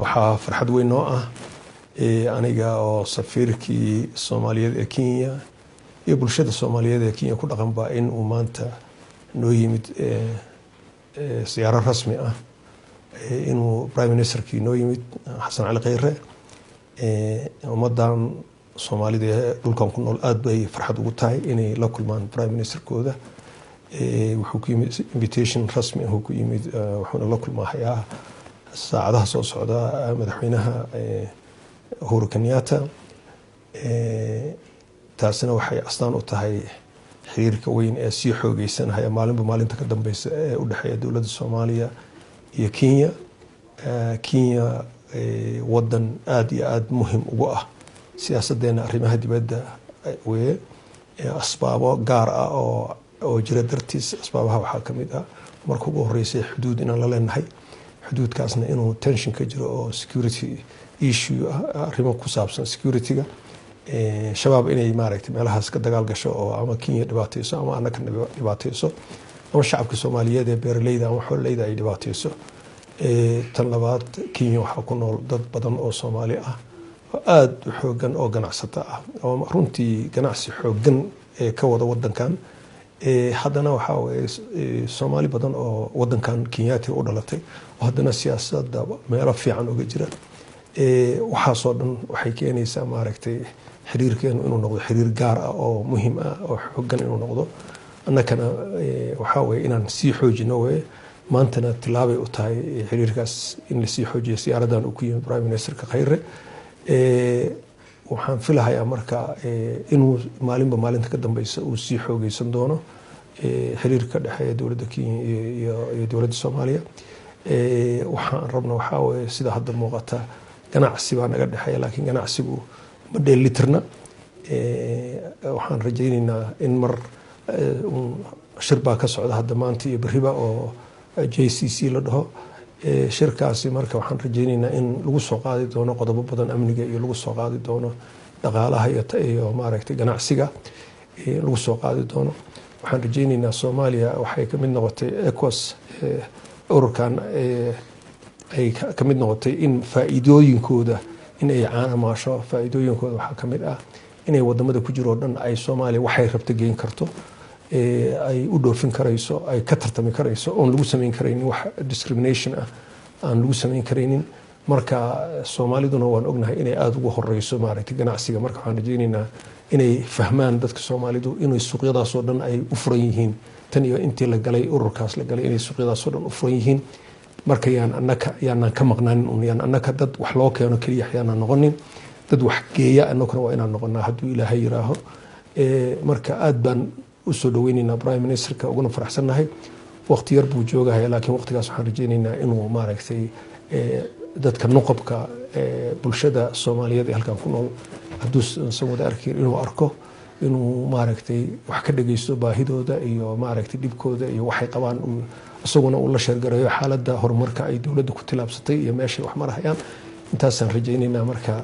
waxaa farxad weyn noo ah aniga oo safiirkii Soomaaliyeed ee Kenya iyo bulshada Soomaaliyeed ee Kenya ku dhaqan baa in uu maanta noo yimid siyaaro rasmi ah inuu Prime Ministerkii noo yimid Xasan Cali Khayre ummadan Soomaalida ee dhulkan ku nool aad bay farxad ugu tahay inay la kulmaan Prime Ministerkooda wuxuu ku yimid invitation rasmi ah ku yimid wuxuuna la kulmayaa saacadaha soo socda madaxweynaha Uhuru Kenyatta taasina waxay astaan u tahay xiriirka weyn ee sii xoogeysanaya maalinta ka dambaysa ee u dhaxeeya dawladda Soomaaliya iyo Kenya Kenya wadan aad iyo aad muhiim ugu ah siyaasadeena arrimaha dibadda weeye asbaabo gaar ah oo jira dartiis asbaabaha waxaa kamid ah markuu ugu horeysay xuduud inaan la leenahay xuduudkaasna inuu tension ka jiro oo security issue arrimo ku saabsan security-ga shabaab inay maaragtay meelahaas ka dagaal gasho oo ama Kenya dhibaatayso ama anaka dhibaatayso ama shacabka Soomaaliyeed ee beeraleyda ama xoololeyda ay dhibaatayso tan labaad Kenya waxaa ku nool dad badan oo Soomaali ah aad u xoogan oo ganacsata ah oo runtii ganacsi xoogan ka wada wadankan haddana waxaa weeye Soomaali badan oo wadankan Kenyaati u dhalatay oo haddana siyaasadda meelo fiican uga jira waxaasoo dhan waxay keenaysaa maaragtay xiriirkeenu inuu noqdo xiriir gaar ah oo muhiim ah oo xoogan inuu noqdo annakana waxaa weeye inaan sii xoojino weeye maantana tilaabay u tahay xiriirkaas in la sii xoojiyo siyaaradan uu ku yimid Prime Ministerka Khayre waxaan filahayaa marka inuu maalinta ka dambaysa uu sii xoogeysan doono xiriirka dhexeeya dawladda Kenya iyo dawladda Soomaaliya waxaan rabno waxaa weeye sida hadda muuqata ganacsi baa naga dhexeeya laakiin ganacsigu ma dheelitirna waxaan rajaynaynaa in mar shir baa ka socda hadda maanta iyo beriba oo JCC la dhaho shirkaasi marka waxaan rajaynaynaa in lagu soo qaadi doono qodobo badan amniga iyo lagu soo qaadi doono dhaqaalaha iyo maaragtay ganacsiga lagu soo qaadi doono waxaan rajaynaynaa Soomaaliya waxay ka mid noqotay ECOWAS ururkan ay ka mid noqotay in faa'iidooyinkooda in ay caanamasho faa'iidooyinkooda waxaa ka mid ah inay wadamada ku jiro dhan ay Soomaaliya waxay rabto geyn karto ay u dhoofin karayso ay ka tartami karayso oo lagu sameyn karaynin wax discrimination ah aan lagu sameyn karaynin marka Soomaaliduna waan ognahay inay aad ugu horeyso maaragtay ganacsiga marka waxaan rajaynaynaa inay fahmaan dadka Soomaalidu inay suuqyadaas oo dhan ay u furan yihiin tan iyo intii la galay ururkaas la galay inay suuqyadaas oo dhan u furan yihiin marka yaan ka maqnaanin yaan annaka dad wax loo keeno kaliya yaan noqonin dad wax geeya annakuna waa inaan noqonaa hadduu Ilaahay yiraaho marka aad baan u soo dhaweynaynaa Prime Ministerka uguna faraxsanahay waqti yar buu joogahay laakiin waqtigaas waxaan rajaynaynaa inuu maaragtay dadka nuqabka bulshada Soomaaliyeed ee halkan ku nool hadduu san wada arkin inuu arko inuu maaragtay wax ka dhageysto baahidooda iyo maaragtay dhibkooda iyo waxay qabaan isaguna uu la sheergareeyo xaaladda horumarka ay dawladda ku tilaabsatay iyo meesha wax marayaan intaasaan rajaynaynaa marka